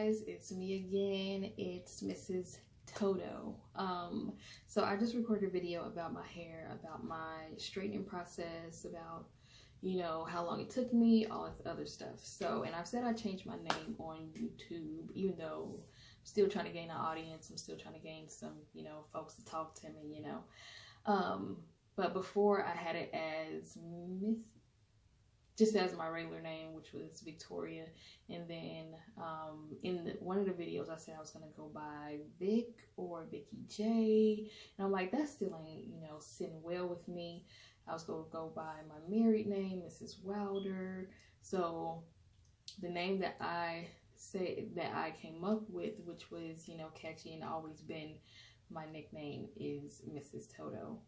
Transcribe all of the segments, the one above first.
guys, it's me again. It's Mrs. Toto. So I just recorded a video about my hair, about my straightening process, about, you know, how long it took me, all this other stuff. So, and I've said I changed my name on YouTube, even though I'm still trying to gain an audience. I'm still trying to gain some, you know, folks to talk to me, you know. But before I had it as just as my regular name, which was Victoria. And then in one of the videos, I said I was going to go by Vic or Vicky J. And I'm like, that still ain't, you know, sitting well with me. I was going to go by my married name, Mrs. Wilder. So the name that I came up with, which was, you know, catchy and always been my nickname, is Mrs. Toto.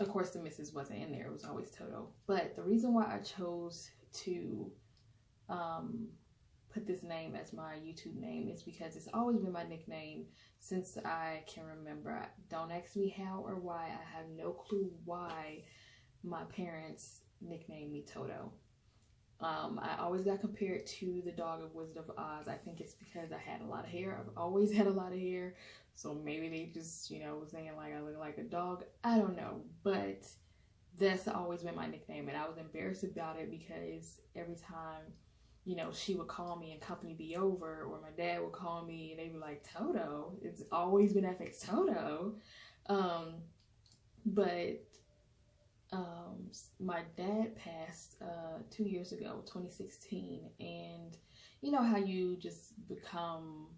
Of course, the Mrs. wasn't in there. It was always Toto. But the reason why I chose to put this name as my YouTube name is because it's always been my nickname since I can remember. Don't ask me how or why. I have no clue why my parents nicknamed me Toto. I always got compared to the dog of Wizard of Oz. I think it's because I had a lot of hair. I've always had a lot of hair. So maybe they just, you know, saying like I look like a dog. I don't know. But that's always been my nickname. And I was embarrassed about it because every time, you know, she would call me and company be over, or my dad would call me and they'd be like, Toto. It's always been FX Toto. My dad passed 2 years ago, 2016, and you know how you just become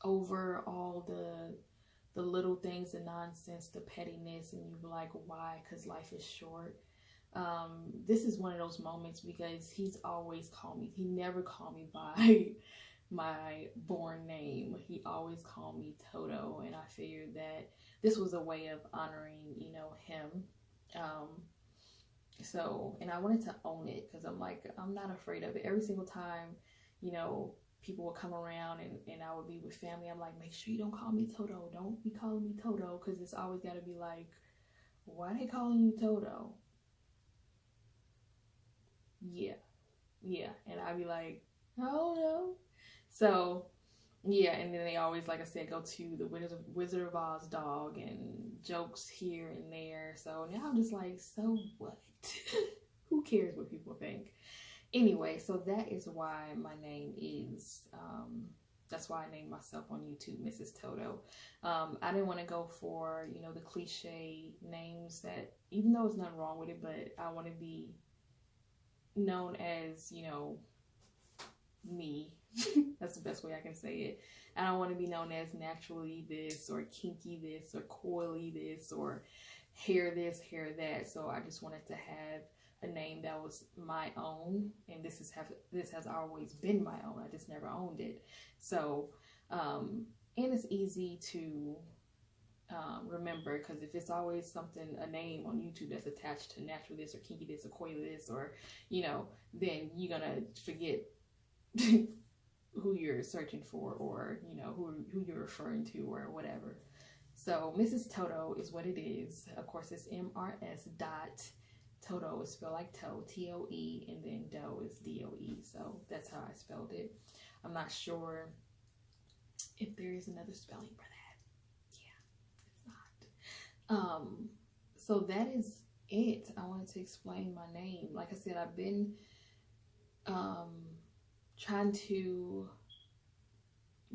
over all the little things, the nonsense, the pettiness, and you're like, why? Because life is short. This is one of those moments because he's always called me. He never called me by my born name. He always called me Toto, and I figured that this was a way of honoring, you know, him. So, and I wanted to own it because I'm like, I'm not afraid of it. Every single time, you know, people would come around and I would be with family, I'm like, make sure you don't call me Toto. Don't be calling me Toto, because it's always got to be like, why are they calling you Toto? Yeah. And I'd be like, I don't know. So, yeah, and then they always, like I said, go to the Wizard of Oz dog and jokes here and there. So now I'm just like, so what? Who cares what people think? Anyway, so that is why my name is, that's why I named myself on YouTube Mrs. Toto. I didn't want to go for, you know, the cliche names that, even though there's nothing wrong with it, but I want to be known as, you know, me. That's the best way I can say it. I don't want to be known as naturally this or kinky this or coily this or hair this, hair that. So I just wanted to have a name that was my own, and this has always been my own. I just never owned it. So and it's easy to remember, because if it's always something, a name on YouTube that's attached to natural this or kinky this or coily this, or, you know, then you're gonna forget who you're searching for, or, you know, who you're referring to, or whatever. So Mrs. Toto is what it is. Of course, it's MRS dot Toto is spelled like toe, T-O-E, and then doe is D-O-E. So that's how I spelled it. I'm not sure if there is another spelling for that. Yeah, it's not. So that is it. I wanted to explain my name. Like I said, I've been trying to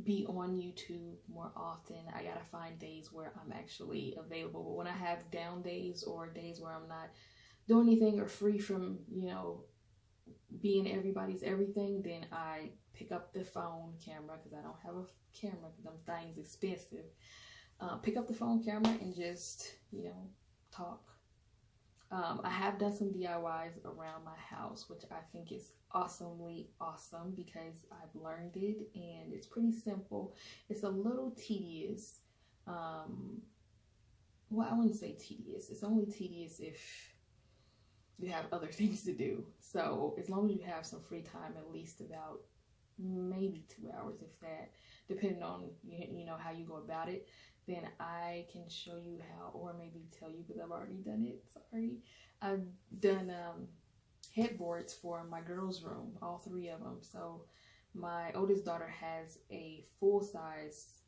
be on YouTube more often. I gotta find days where I'm actually available. But when I have down days or days where I'm not doing anything or free from, you know, being everybody's everything, then I pick up the phone camera, because I don't have a camera because them things expensive. Pick up the phone camera and just, you know, talk. I have done some DIYs around my house, which I think is awesomely awesome because I've learned it and it's pretty simple. It's a little tedious. Well, I wouldn't say tedious. It's only tedious if you have other things to do. So as long as you have some free time, at least about maybe 2 hours, if that, depending on, you know, how you go about it, then I can show you how, or maybe tell you, because I've already done it. Sorry. I've done headboards for my girls' room, all 3 of them. So my oldest daughter has a full-size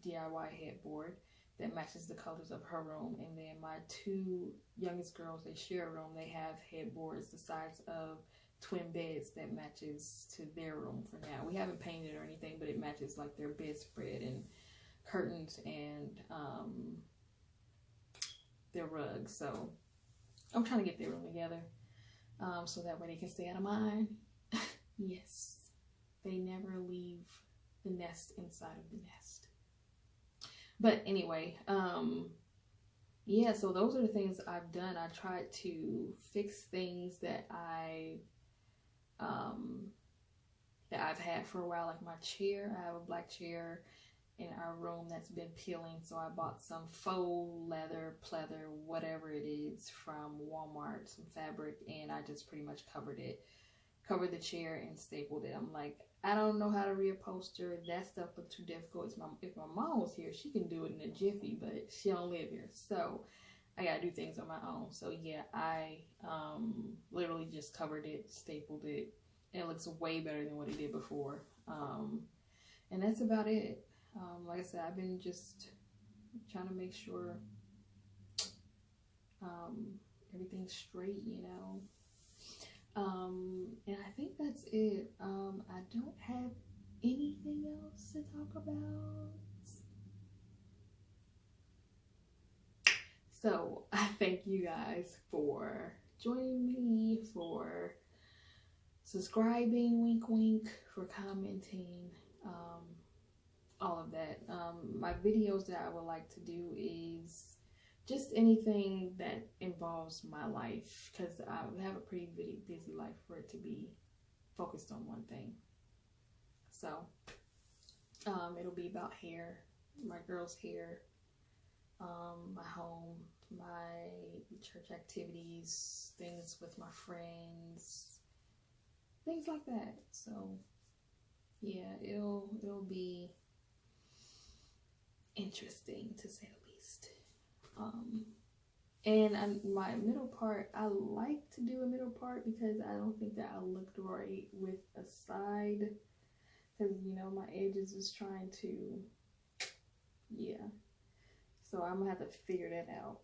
DIY headboard that matches the colors of her room, and then my 2 youngest girls, they share a room. They have headboards the size of twin beds that matches to their room for now. We haven't painted or anything, but it matches like their bedspread and curtains and their rugs. So I'm trying to get their room together so that way they can stay out of mine. Yes, they never leave the nest inside of the nest. But anyway, yeah, so those are the things I've done. I tried to fix things that I've had for a while, like my chair. I have a black chair in our room that's been peeling, so I bought some faux leather, pleather, whatever it is, from Walmart, some fabric, and I just pretty much covered the chair and stapled it. I'm like, I don't know how to reupholster. That stuff looked too difficult. If my mom was here, she can do it in a jiffy, but she don't live here, so I gotta do things on my own. So yeah, I literally just covered it, stapled it, and it looks way better than what it did before. And that's about it. Like I said, I've been just trying to make sure everything's straight, you know. And I think that's it. I don't have anything else to talk about. So I thank you guys for joining me, for subscribing, wink wink, for commenting, all of that. My videos that I would like to do is just anything that involves my life, because I have a pretty busy life for it to be focused on one thing. So it'll be about hair, my girls' hair, my home, my church activities, things with my friends, things like that. So yeah, it'll be interesting, to say the least. And my middle part, I like to do a middle part because I don't think that I looked right with a side, because you know my edges is trying to, yeah. So I'm gonna have to figure that out.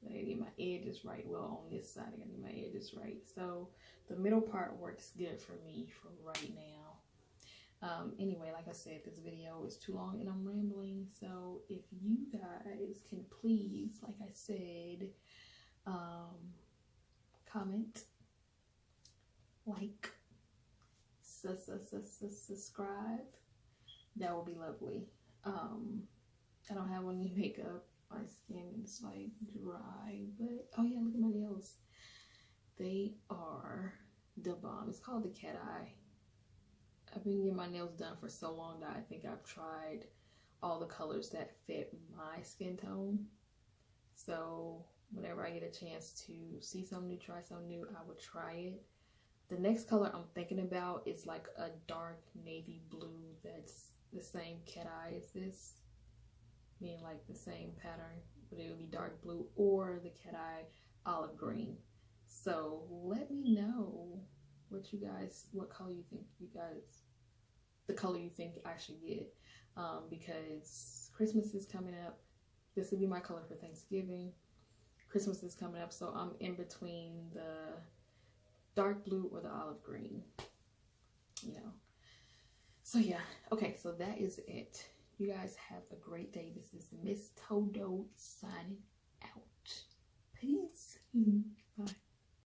I need my edges right. Well, on this side, I need my edges right. So the middle part works good for me for right now. Anyway, like I said, this video is too long and I'm rambling. So if you guys can please, like I said, comment, like, subscribe, that would be lovely. I don't have any makeup. My skin is like dry, but oh yeah, look at my nails. They are the bomb. It's called the cat eye. I've been getting my nails done for so long that I think I've tried all the colors that fit my skin tone. So whenever I get a chance to see something new, try something new, I would try it. The next color I'm thinking about is like a dark navy blue that's the same cat eye as this. Meaning like the same pattern, but it would be dark blue, or the cat eye olive green. So let me know what color you think the color you think I should get, because Christmas is coming up. This will be my color for Thanksgiving. Christmas is coming up, so I'm in between the dark blue or the olive green, you know. So yeah, okay, so that is it. You guys have a great day. This is Miss Todo signing out. Peace.